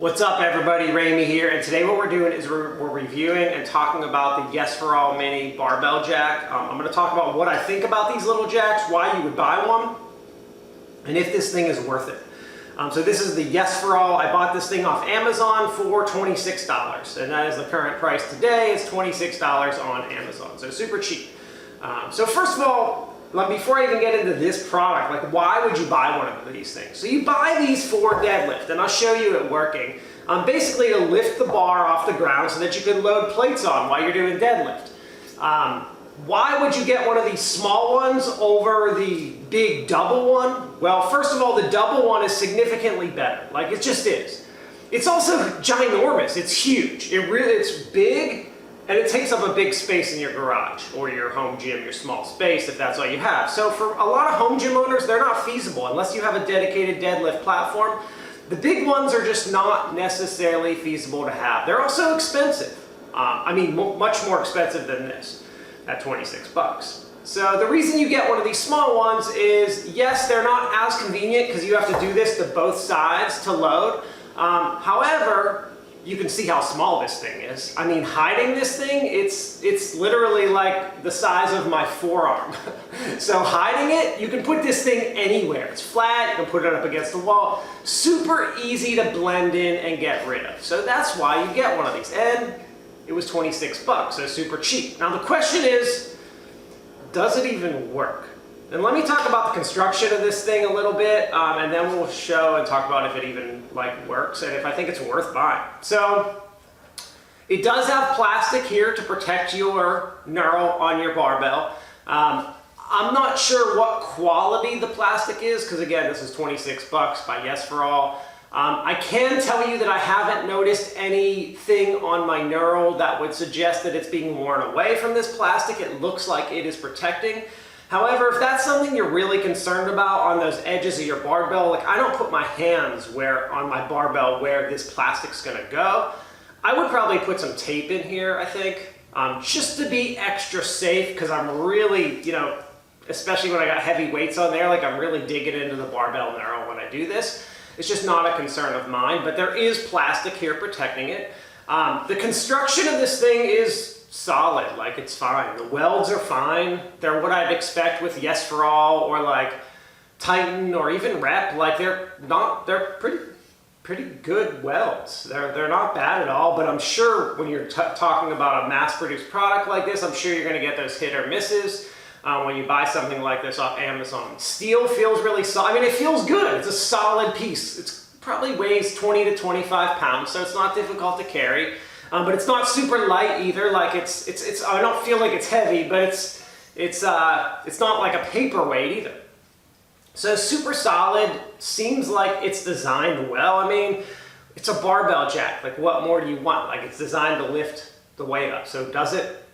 What's up everybody, Ramey here, and today what we're doing is we're reviewing and talking about the Yes4All Mini Barbell Jack. I'm going to talk about what I think about these little jacks, why you would buy one, and if this thing is worth it. So this is the Yes4All. I bought this thing off Amazon for $26, and that is the current price today. It's $26 on Amazon, so super cheap. So first of all, before I even get into this product, like why would you buy one of these things? So you buy these for deadlift, and I'll show you it working. Basically to lift the bar off the ground so that you can load plates on while you're doing deadlift. Why would you get one of these small ones over the big double one? Well, first of all, the double one is significantly better. Like it just is. It's also ginormous. It's huge. It's big. And it takes up a big space in your garage or your home gym, your small space, if that's all you have. So for a lot of home gym owners, they're not feasible unless you have a dedicated deadlift platform. The big ones are just not necessarily feasible to have. They're also expensive. Much more expensive than this at 26 bucks. So the reason you get one of these small ones is, yes, they're not as convenient because you have to do this to both sides to load. However, you can see how small this thing is. I mean, hiding this thing, it's literally like the size of my forearm. So hiding it, you can put this thing anywhere. It's flat, you can put it up against the wall. Super easy to blend in and get rid of. So that's why you get one of these. And it was 26 bucks, so super cheap. Now the question is, does it even work? And let me talk about the construction of this thing a little bit, and then we'll show and talk about if it even works and if I think it's worth buying. So it does have plastic here to protect your knurl on your barbell. I'm not sure what quality the plastic is because again, this is 26 bucks by Yes4All. I can tell you that I haven't noticed anything on my knurl that would suggest that it's being worn away from this plastic. It looks like it is protecting. However, if that's something you're really concerned about on those edges of your barbell, like I don't put my hands on my barbell where this plastic's gonna go. I would probably put some tape in here, I think, just to be extra safe because I'm really, especially when I got heavy weights on there, like I'm really digging into the barbell knurl when I do this. It's just not a concern of mine, but there is plastic here protecting it. The construction of this thing is solid, like it's fine. The welds are fine. They're what I'd expect with Yes4All or like Titan or even Rep. Like they're pretty good welds. They're not bad at all, but I'm sure when you're talking about a mass-produced product like this, I'm sure you're gonna get those hit or misses when you buy something like this off Amazon. Steel feels really solid. I mean, it feels good. It's a solid piece. It probably weighs 20 to 25 pounds, so it's not difficult to carry. But it's not super light either. Like I don't feel like it's heavy, but it's not like a paperweight either. So super solid. Seems like it's designed well. I mean, it's a barbell jack. Like what more do you want? Like it's designed to lift the weight up. So does it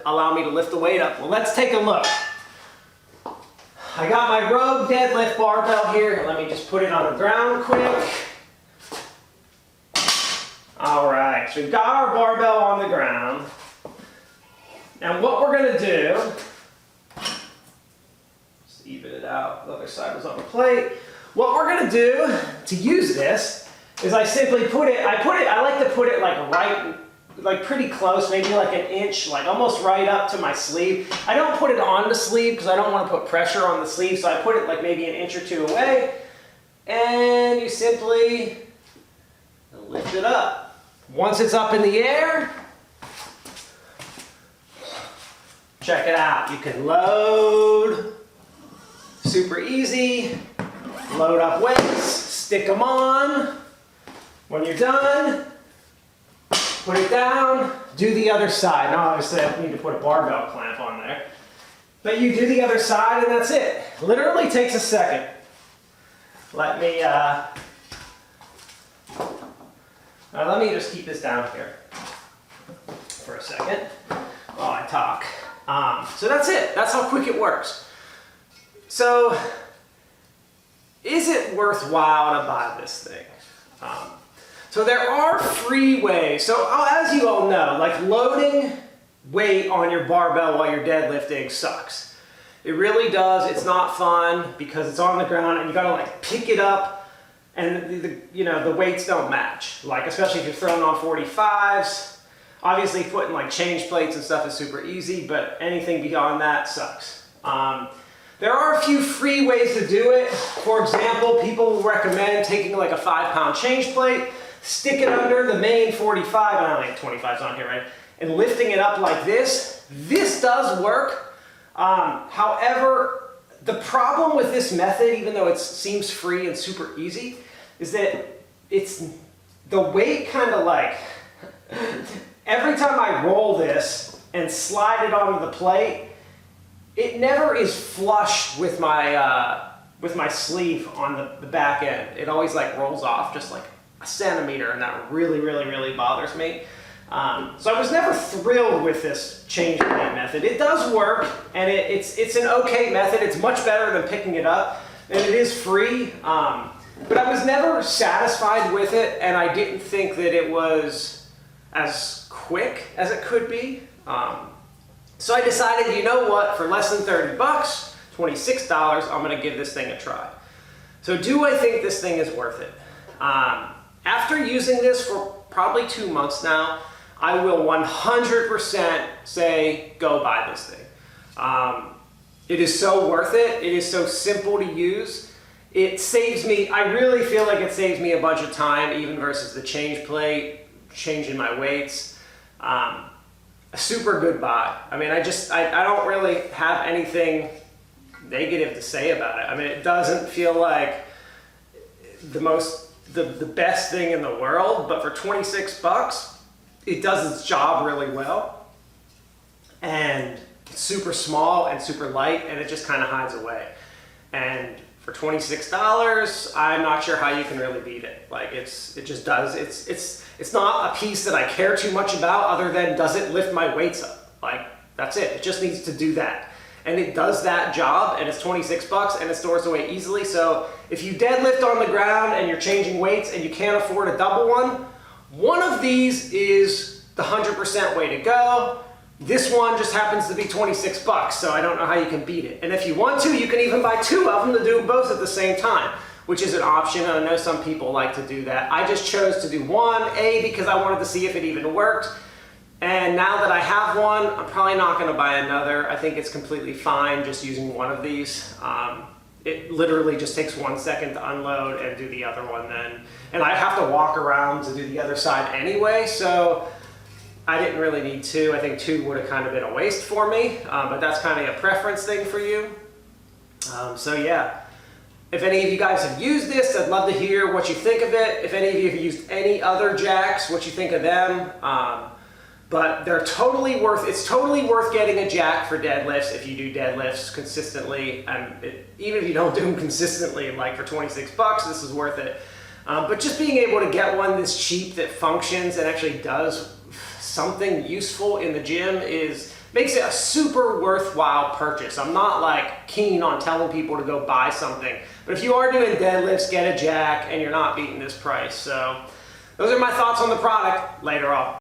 allow me to lift the weight up? Well, let's take a look. I got my Rogue Deadlift Barbell here. Let me just put it on the ground quick. All right, so we've got our barbell on the ground. Now what we're gonna do, just even it out, the other side was on the plate. What we're gonna do to use this is I simply I like to put it like pretty close, maybe like an inch, like almost right up to my sleeve. I don't put it on the sleeve because I don't want to put pressure on the sleeve, so I put it like maybe an inch or two away, and you simply lift it up. Once it's up in the air, check it out. You can load, super easy, load up weights, stick them on. When you're done, put it down, do the other side. Now obviously I need to put a barbell clamp on there. But you do the other side and that's it. Literally takes a second. Let me just keep this down here for a second while I talk. So that's it. That's how quick it works. So is it worthwhile to buy this thing? So there are free ways. So as you all know, like loading weight on your barbell while you're deadlifting sucks. It really does. It's not fun because it's on the ground and you gotta like pick it up and the weights don't match. Like, especially if you're throwing on 45s. Obviously putting like change plates and stuff is super easy, but anything beyond that sucks. There are a few free ways to do it. For example, people will recommend taking like a 5-pound change plate, stick it under the main 45, I don't think 25's on here, right? And lifting it up like this. This does work. However, the problem with this method, even though it seems free and super easy, is that it's the weight kind of like, every time I roll this and slide it onto the plate, it never is flush with my sleeve on the back end. It always like rolls off just like a centimeter, and that really, really, really bothers me. So I was never thrilled with this change plate method. It does work, and it's an okay method. It's much better than picking it up, and it is free. But I was never satisfied with it, and I didn't think that it was as quick as it could be. So I decided, you know what, for less than 30 bucks, $26, I'm gonna give this thing a try. So do I think this thing is worth it? After using this for probably 2 months now, I will 100% say go buy this thing. It is so worth it. It is so simple to use. It saves me, I really feel like it saves me a bunch of time, even versus the change plate, changing my weights. A super good buy. I mean, I don't really have anything negative to say about it. I mean, it doesn't feel like the best thing in the world, but for 26 bucks, it does its job really well. And it's super small and super light, and it just kind of hides away. And for $26, I'm not sure how you can really beat it. Like, it just does. It's not a piece that I care too much about, other than does it lift my weights up? Like, that's it. It just needs to do that. And it does that job, and it's 26 bucks, and it stores away easily. So if you deadlift on the ground and you're changing weights and you can't afford a double one of these is the 100% way to go. This one just happens to be 26 bucks, so I don't know how you can beat it. And if you want to, you can even buy 2 of them to do both at the same time, which is an option. And I know some people like to do that. I just chose to do one, because I wanted to see if it even worked. And now that I have one, I'm probably not going to buy another. I think it's completely fine just using one of these. It literally just takes 1 second to unload and do the other one then. And I have to walk around to do the other side anyway, so I didn't really need 2. I think 2 would have kind of been a waste for me, but that's kind of a preference thing for you. So yeah, if any of you guys have used this, I'd love to hear what you think of it. If any of you have used any other jacks, what you think of them. But they're totally worth, it's totally worth getting a jack for deadlifts if you do deadlifts consistently. And even if you don't do them consistently, like for 26 bucks, this is worth it. But just being able to get one this cheap that functions and actually does something useful in the gym makes it a super worthwhile purchase. I'm not like keen on telling people to go buy something, but if you are doing deadlifts, get a jack and you're not beating this price. So those are my thoughts on the product. Later on.